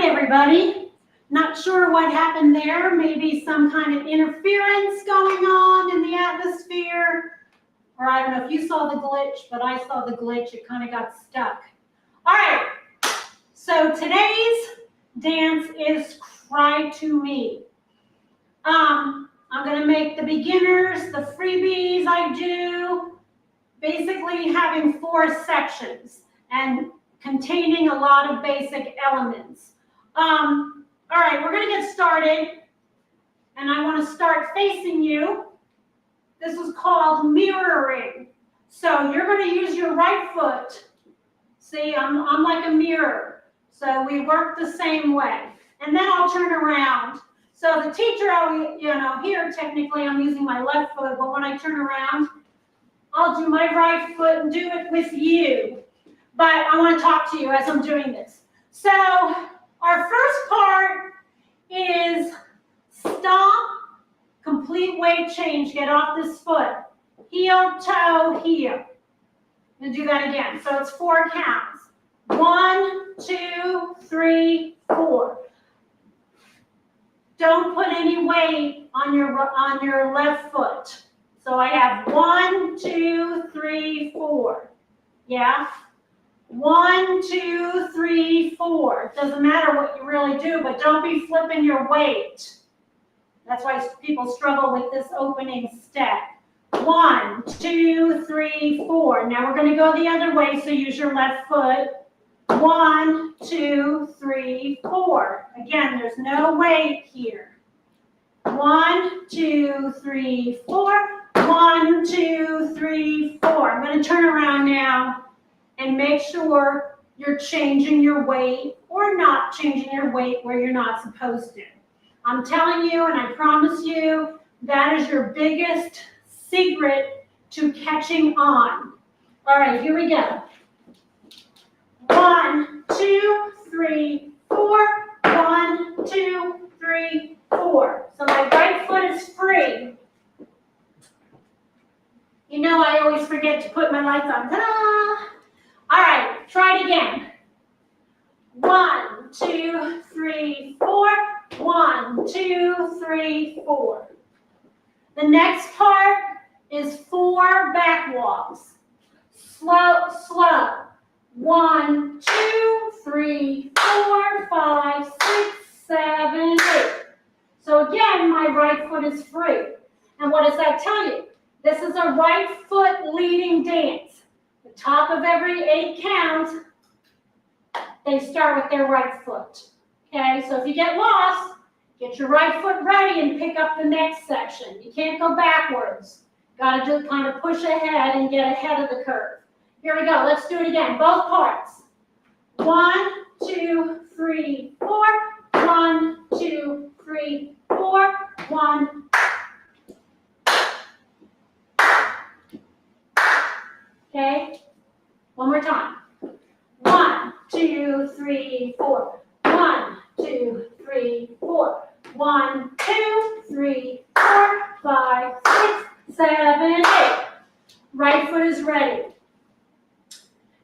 Hi, everybody. Not sure what happened there. Maybe some kind of interference going on in the atmosphere. Or I don't know if you saw the glitch, but I saw the glitch. It kind of got stuck. All right. So today's dance is Cry to Me. I'm going to make the beginners, the freebies I do, basically having 4 sections and containing a lot of basic elements. All right, we're going to get started, and I want to start facing you. This is called mirroring. So you're going to use your right foot. See, I'm like a mirror. So we work the same way. And then I'll turn around. So the teacher, here technically I'm using my left foot, but when I turn around, I'll do my right foot and do it with you. But I want to talk to you as I'm doing this. So our first part is stomp, complete weight change. Get off this foot. Heel, toe, heel. And do that again. So it's 4 counts. 1, 2, 3, 4. Don't put any weight on your left foot. So I have 1, 2, 3, 4. Yeah? 1, 2, 3, 4. It doesn't matter what you really do, but don't be flipping your weight. That's why people struggle with this opening step. 1, 2, 3, 4. Now we're going to go the other way, so use your left foot. 1, 2, 3, 4. Again, there's no weight here. 1, 2, 3, 4. 1, 2, 3, 4. I'm going to turn around now and make sure you're changing your weight or not changing your weight where you're not supposed to. I'm telling you, and I promise you, that is your biggest secret to catching on. All right, here we go. 1, 2, 3, 4. 1, 2, 3, 4. So my right foot is free. You know I always forget to put my lights on. Ta-da! All right, try it again. 1, 2, 3, 4. 1, 2, 3, 4. The next part is 4 back walks. Slow, slow. 1, 2, 3, 4, 5, 6, 7, 8. So again, my right foot is free. And what does that tell you? This is a right foot leading dance. The top of every 8 counts, they start with their right foot. Okay, so if you get lost, get your right foot ready and pick up the next section. You can't go backwards. Got to just kind of push ahead and get ahead of the curve. Here we go. Let's do it again. Both parts. 1, 2, 3, 4. 1, 2, 3, 4. 1. Okay. One more time. 1, 2, 3, 4. 1, 2, 3, 4. 1, 2, 3, 4, 5, 6, 7, 8. Right foot is ready.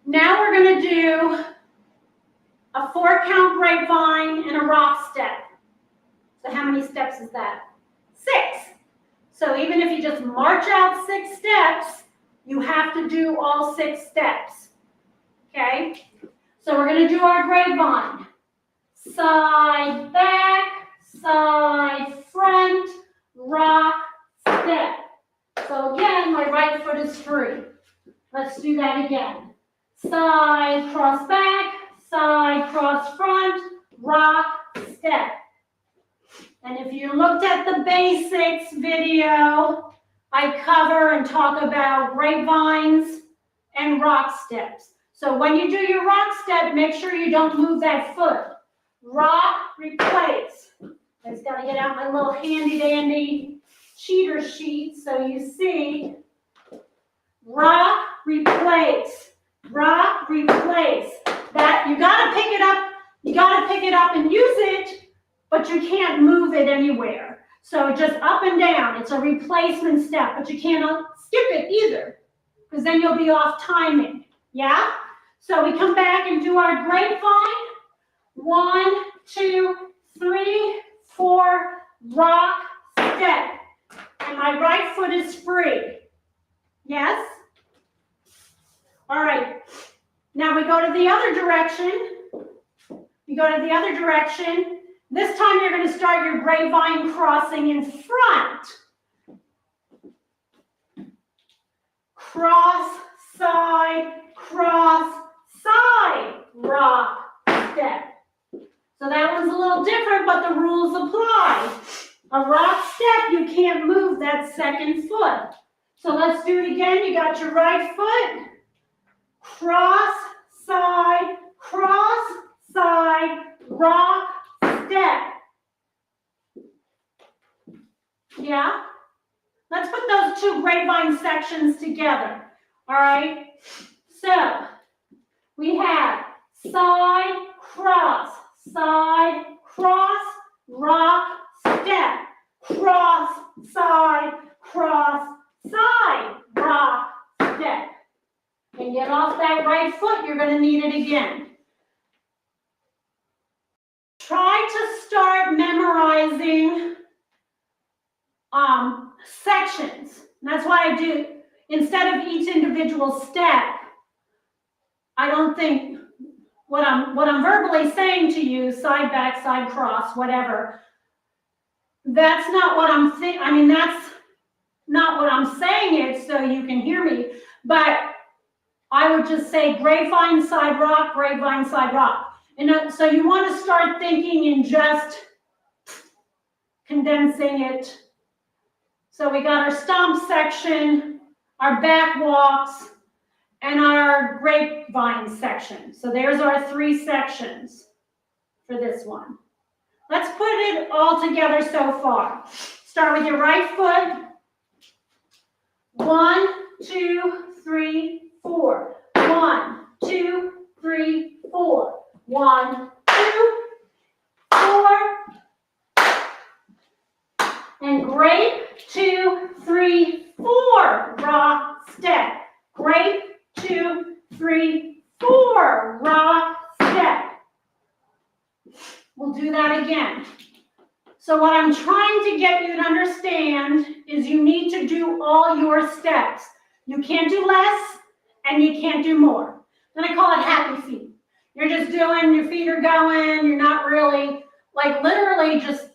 Now we're going to do a 4-count grapevine and a rock step. So how many steps is that? 6. So even if you just march out 6 steps, you have to do all 6 steps. Okay? So we're going to do our grapevine. Side, back, side, front, rock, step. So again, my right foot is free. Let's do that again. Side, cross back, side, cross front, rock, step. And if you looked at the basics video, I cover and talk about grapevines and rock steps. So when you do your rock step, make sure you don't move that foot. Rock, replace. I just got to get out my little handy-dandy cheater sheet so you see. Rock, replace. Rock, replace. That you got to pick it up. You got to pick it up and use it, but you can't move it anywhere. So just up and down. It's a replacement step, but you can't skip it either, because then you'll be off timing. Yeah? So we come back and do our grapevine. 1, 2, 3, 4, rock, step. And my right foot is free. Yes? All right. Now we go to the other direction. You go to the other direction. This time you're going to start your grapevine crossing in front. Cross, side, rock, step. So that one's a little different, but the rules apply. A rock step, you can't move that second foot. So let's do it again. You got your right foot. Cross, side, rock, step. Yeah? Let's put those two grapevine sections together. All right? So, we have side, cross, rock, step. Cross, side, rock, step. And get off that right foot, you're going to need it again. Try to start memorizing sections. That's why I do, instead of each individual step, I don't think what I'm verbally saying to you, side, back, side, cross, whatever, that's not what I'm saying. I mean, that's not what I'm saying it so you can hear me, but I would just say grapevine, side, rock, grapevine, side, rock. And so you want to start thinking in just condensing it. So we got our stomp section, our back walks, and our grapevine section. So there's our 3 sections for this one. Let's put it all together so far. Start with your right foot. 1, 2, 3, 4. 1, 2, 3, 4. 1, 2, 4. And grape, 2, 3, 4. Rock, step. Grape, 2, 3, 4. Rock, step. We'll do that again. So what I'm trying to get you to understand is you need to do all your steps. You can't do less and you can't do more. Then I call it happy feet. You're just doing, your feet are going, you're not really, like literally just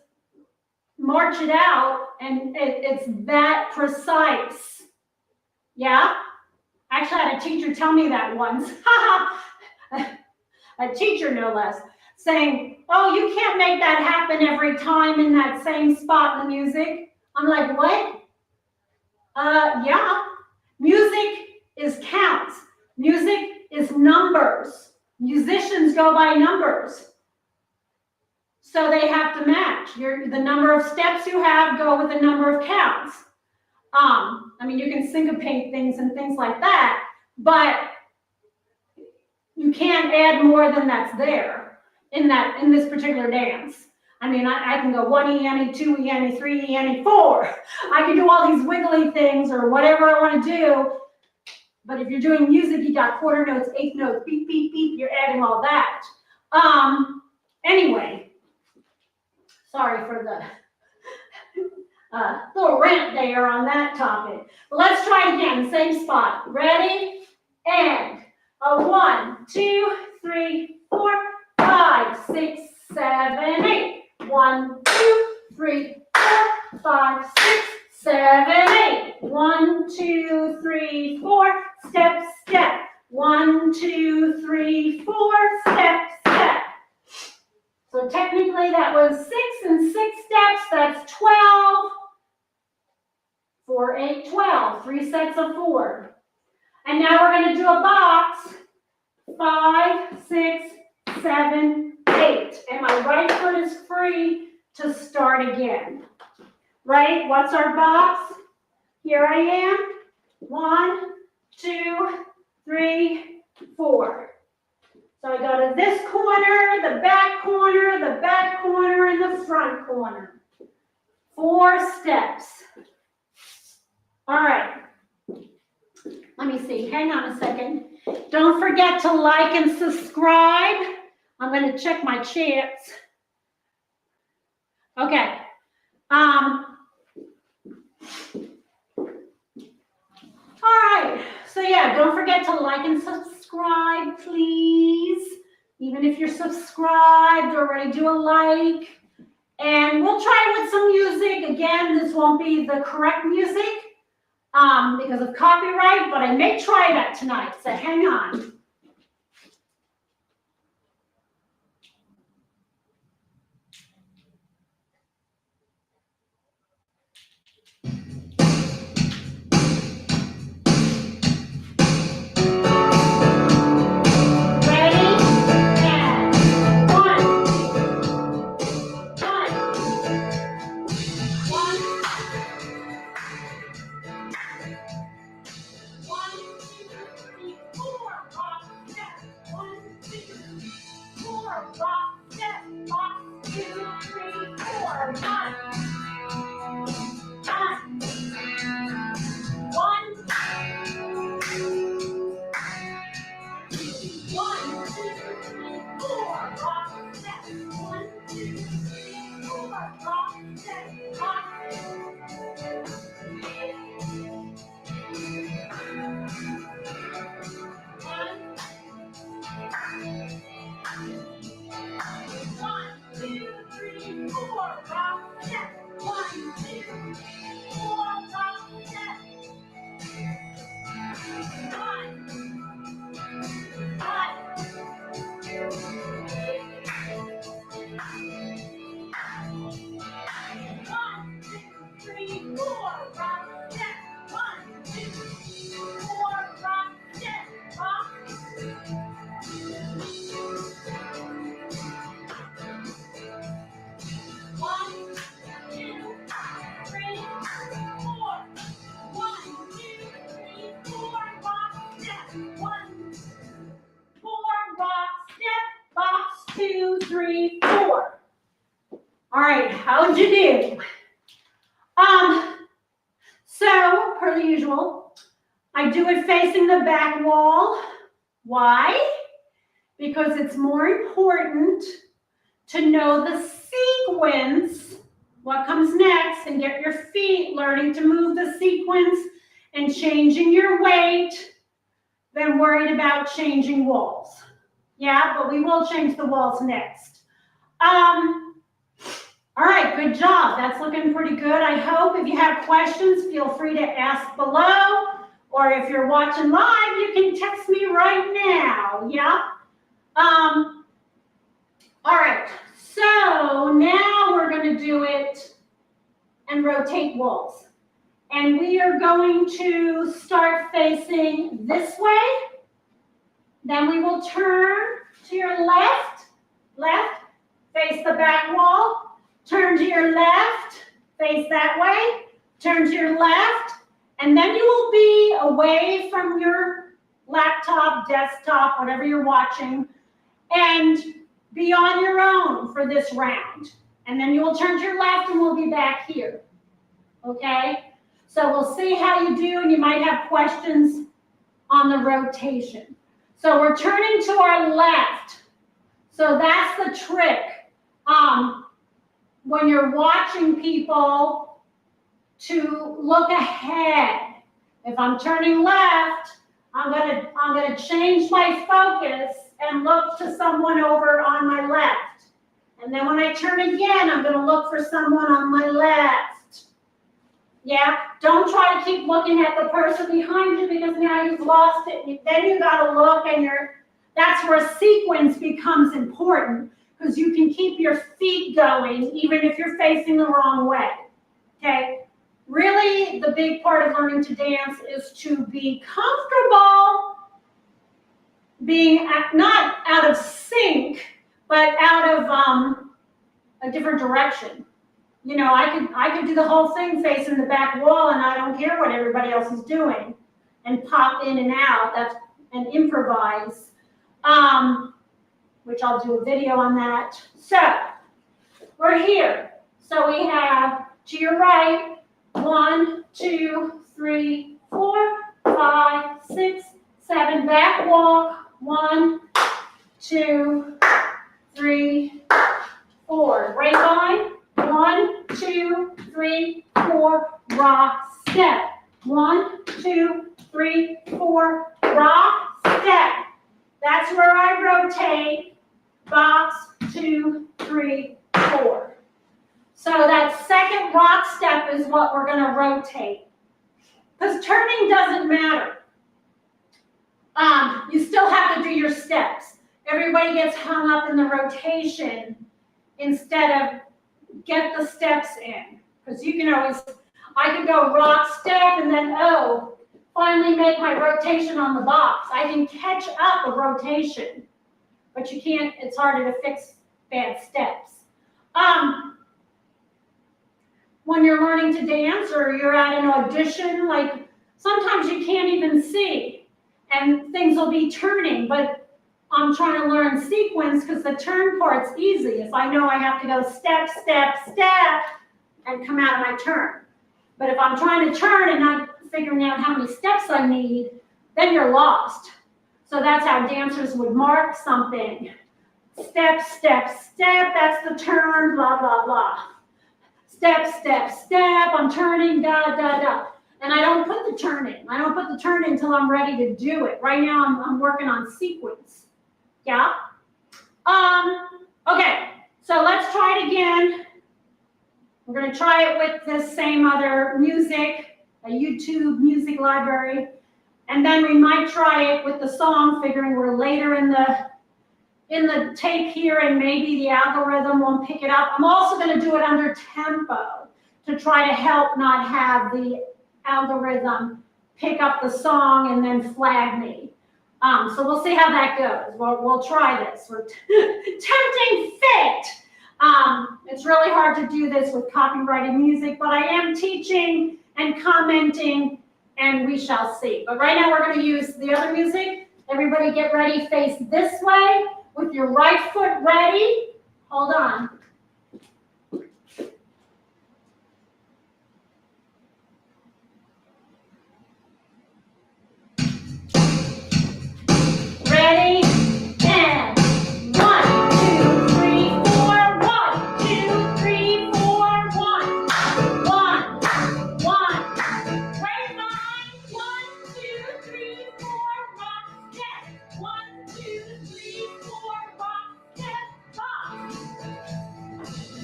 march it out, and it's that precise. Yeah? Actually, I had a teacher tell me that once. A teacher, no less, saying, oh, you can't make that happen every time in that same spot in the music. I'm like, what? Yeah. Music is counts. Music is numbers. Musicians go by numbers. So they have to match. The number of steps you have go with the number of counts. I mean, you can syncopate things and things like that, but you can't add more than that's there in this particular dance. I mean, I can go 1 E-Annie, 2 E-Annie, 3 E-Annie, 4. I can do all these wiggly things or whatever I want to do. But if you're doing music, you got quarter notes, eighth notes, beep, beep, beep, you're adding all that. Anyway, sorry for the little rant there on that topic. But let's try it again, same spot. Ready? And a 1, 2, 3, 4, 5, 6, 7, 8. 1, 2, 3, 4, 5, 6, 7, 8. 1, 2, 3, 4. Step, step. 1, 2, 3, 4. Step, step. So technically that was 6 and 6 steps. That's 12. 4, 8, 12. 3 sets of 4. And now we're going to do a box. 5, 6, 7, 8. And my right foot is free to start again. Right? What's our box? Here I am. 1, 2, 3, 4. So I go to this corner, the back corner, and the front corner. 4 steps. All right. Let me see. Hang on a second. Don't forget to like and subscribe. I'm going to check my chats. Okay. All right. So yeah, don't forget to like and subscribe, please. Even if you're subscribed, already do a like. And we'll try with some music. Again, this won't be the correct music because of copyright, but I may try that tonight, so hang on. All right, how'd you do? So, per the usual, I do it facing the back wall. Why? Because it's more important to know the sequence, what comes next, and get your feet learning to move the sequence and changing your weight than worried about changing walls. Yeah, but we will change the walls next. All right, good job. That's looking pretty good, I hope. If you have questions, feel free to ask below. Or if you're watching live, you can text me right now. Yeah? All right, so now we're going to do it and rotate walls. And we are going to start facing this way. Then we will turn to your left, face the back wall. Turn to your left, face that way, turn to your left, and then you will be away from your laptop, desktop, whatever you're watching, and be on your own for this round. And then you will turn to your left and we'll be back here, okay? So we'll see how you do, and you might have questions on the rotation. So we're turning to our left. So that's the trick. When you're watching people, to look ahead. If I'm turning left, I'm gonna change my focus and look to someone over on my left. And then when I turn again, I'm gonna look for someone on my left. Yeah, don't try to keep looking at the person behind you because now you've lost it. Then you gotta look, and that's where sequence becomes important, because you can keep your feet going even if you're facing the wrong way, okay? Really, the big part of learning to dance is to be comfortable being not out of sync, but out of a different direction. You know, I could do the whole thing facing the back wall, and I don't care what everybody else is doing, and pop in and out, and improvise. Which I'll do a video on that. So, we're here. So we have, to your right, 1, 2, 3, 4, 5, 6, 7, back walk, 1, 2, 3, 4. Grapevine, 1, 3, 4. So that second rock step is what we're going to rotate. Because turning doesn't matter. You still have to do your steps. Everybody gets hung up in the rotation instead of get the steps in. Because you can always, I could go rock step and then, oh, finally make my rotation on the box. I can catch up a rotation, but you can't, it's harder to fix bad steps. When you're learning to dance or you're at an audition, like sometimes you can't even see and things will be turning, but I'm trying to learn sequence because the turn part's easy. If I know I have to go step, step, step and come out of my turn. But if I'm trying to turn and not figuring out how many steps I need, then you're lost. So that's how dancers would mark something. Step, step, step, that's the turn, blah, blah, blah. Step, step, step, I'm turning, da, da, da. And I don't put the turn in. I don't put the turn in until I'm ready to do it. Right now, I'm working on sequence. Yeah? Okay, so let's try it again. We're going to try it with this same other music, a YouTube music library. And then we might try it with the song, figuring we're later in the tape here and maybe the algorithm won't pick it up. I'm also going to do it under tempo to try to help not have the algorithm pick up the song and then flag me. So we'll see how that goes. We'll try this. We're tempting fate. It's really hard to do this with copyrighted music, but I am teaching and commenting, and we shall see. But right now we're going to use the other music. Everybody get ready, face this way. With your right foot ready, hold on. Ready, and 1, 2, 3, 4, 1, 2, 3, 4, 1, 1, 1. Grapevine, 1, 2, 3, 4, rock, step. 1, 2, 3, 4, rock, step, box.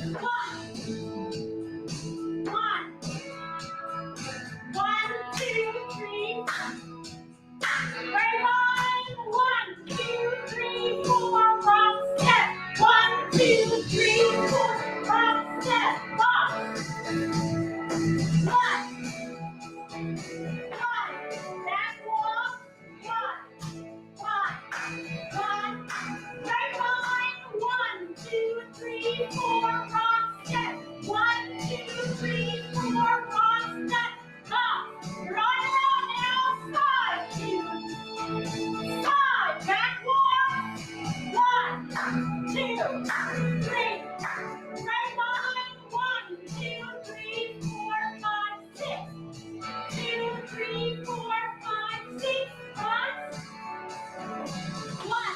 1, 1, 1, 2, 3. Grapevine, 1, 2, 3, 4, rock, step. 1, 2, 3, 4, rock, step, box. 1, 1, back walk, 1, 1. Grapevine, 1, 2, 3, 4, rock, step. 1, 2, 3, 4, rock, step, box. You're on your own now. Side, 2, side, back walk. 1, 2, 3. Grapevine, 1, 2, 3, 4, 5, 6. 2, 3, 4, 5, 6. 1.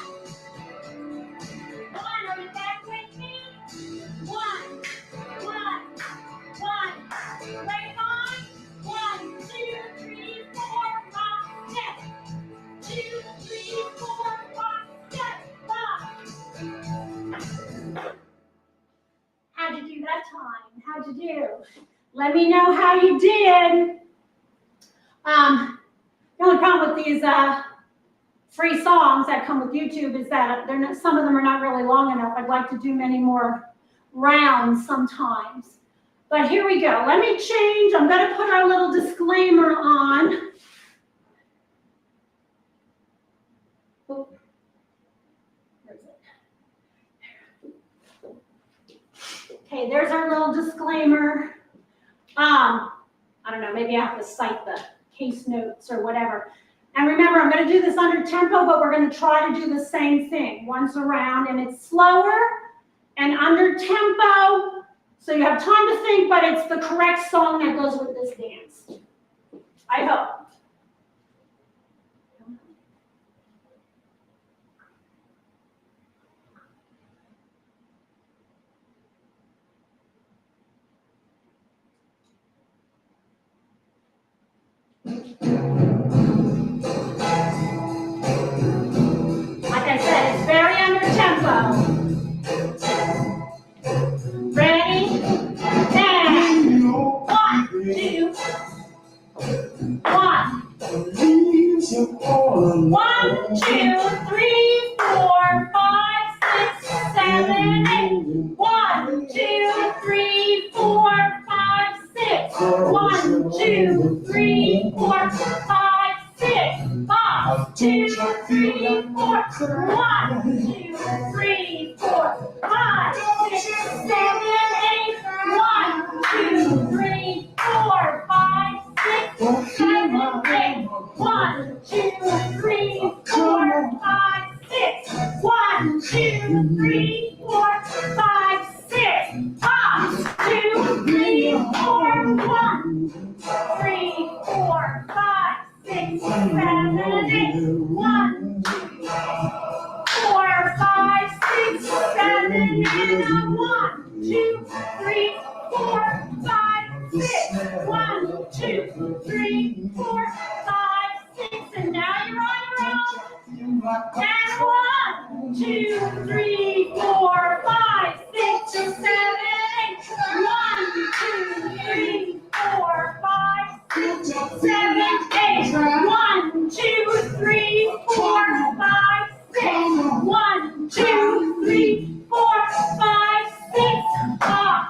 1, are you back with me? 1, 1, 1. Grapevine, 1, 2, 3, 4, rock, step. 2, 3, 4, rock, step, box. How'd you do that time? How'd you do? Let me know how you did. The only problem with these free songs that come with YouTube is that they're not, some of them are not really long enough. I'd like to do many more rounds sometimes. But here we go. Let me change. I'm going to put our little disclaimer on. Oh, where is it? Okay, there's our little disclaimer. I don't know, maybe I have to cite the case notes or whatever. And remember, I'm going to do this under tempo, but we're going to try to do the same thing once around, and it's slower and under tempo, so you have time to think, but it's the correct song that goes with this dance. I hope. Like I said, it's very under tempo. 2, 3, 4, 5, 6. 1, 2, 3, 4, 5, 6. Bob. 2, 3, 4. 1, 2, 3, 4, 5, 6, 7, 8. 1, 2, 3, 4, 5, 6, 7, 8. 1, 2, 3, 4, 5, 6. 1, 2, 3, 4, 5, 6. Up. 2, 3, 4, 1, 3, 4, 5, 6, 7, 8. 1, 2, 4, 5, 6, 7, and 1, 2, 3, 4, 5, 6. 1, 2, 3, 4, 5, 6. And now you're on your own. And 1, 2, 3, 4, 5, 6, 7, 8. 1, 2, 3, 4, 5, 6, 7, 8. 1, 2, 3, 4, 5, 6. 1, 2, 3, 4, 5, 6. Stop.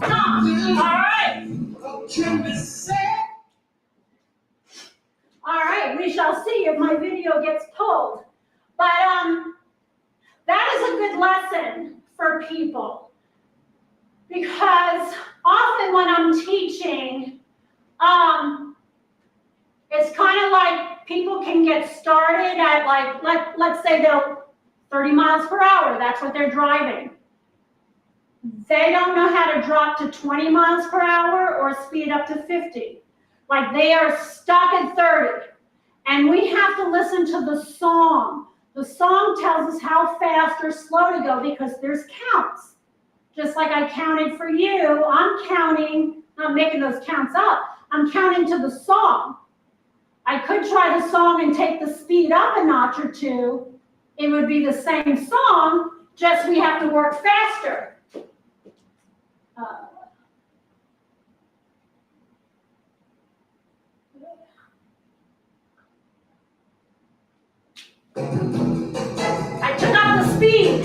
Stop. All right. All right, we shall see if my video gets pulled. But that is a good lesson for people, because often when I'm teaching, it's kind of like people can get started at let's say they're 30 miles per hour. That's what they're driving. They don't know how to drop to 20 miles per hour or speed up to 50. Like they are stuck at 30. And we have to listen to the song. The song tells us how fast or slow to go because there's counts. Just like I counted for you, I'm counting, not making those counts up. I'm counting to the song. I could try the song and take the speed up a notch or two. It would be the same song, just we have to work faster. I took up the speed.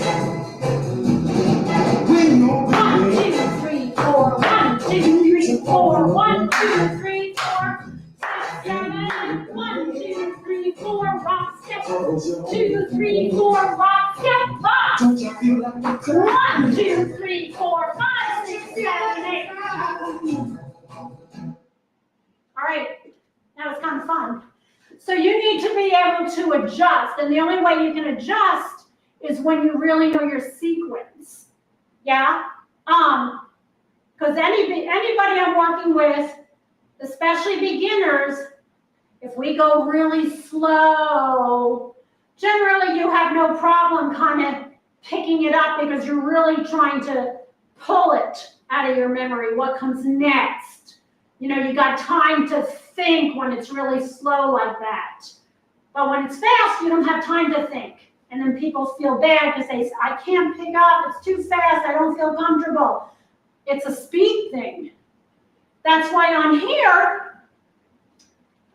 1, 2, 3, 4. 1, 2, 3, 4. 1, 2, 3, 4. 6, 7. 1, 2, 3, 4. Rock step. 2, 3, 4. Rock step. Up. 1, 2, 3, 4, 5, 6, 7, 8. All right. That was kind of fun. So you need to be able to adjust, and the only way you can adjust is when you really know your sequence. Yeah? Because anybody I'm working with, especially beginners, if we go really slow, generally you have no problem kind of picking it up because you're really trying to pull it out of your memory. What comes next? You know, you got time to think when it's really slow like that. But when it's fast, you don't have time to think. And then people feel bad because they say, I can't pick up, it's too fast, I don't feel comfortable. It's a speed thing. That's why on here,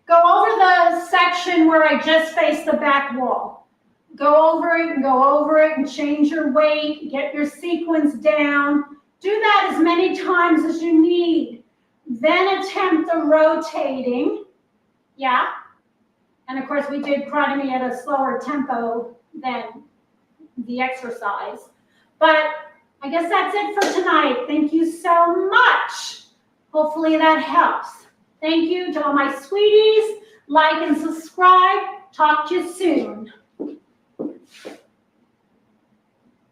go over the section where I just faced the back wall. Go over it and go over it and change your weight, get your sequence down. Do that as many times as you need. Then attempt the rotating, yeah. And of course we did Karate at a slower tempo than the exercise. But I guess that's it for tonight. Thank you so much. Hopefully that helps. Thank you to all my sweeties. Like and subscribe. Talk to you soon.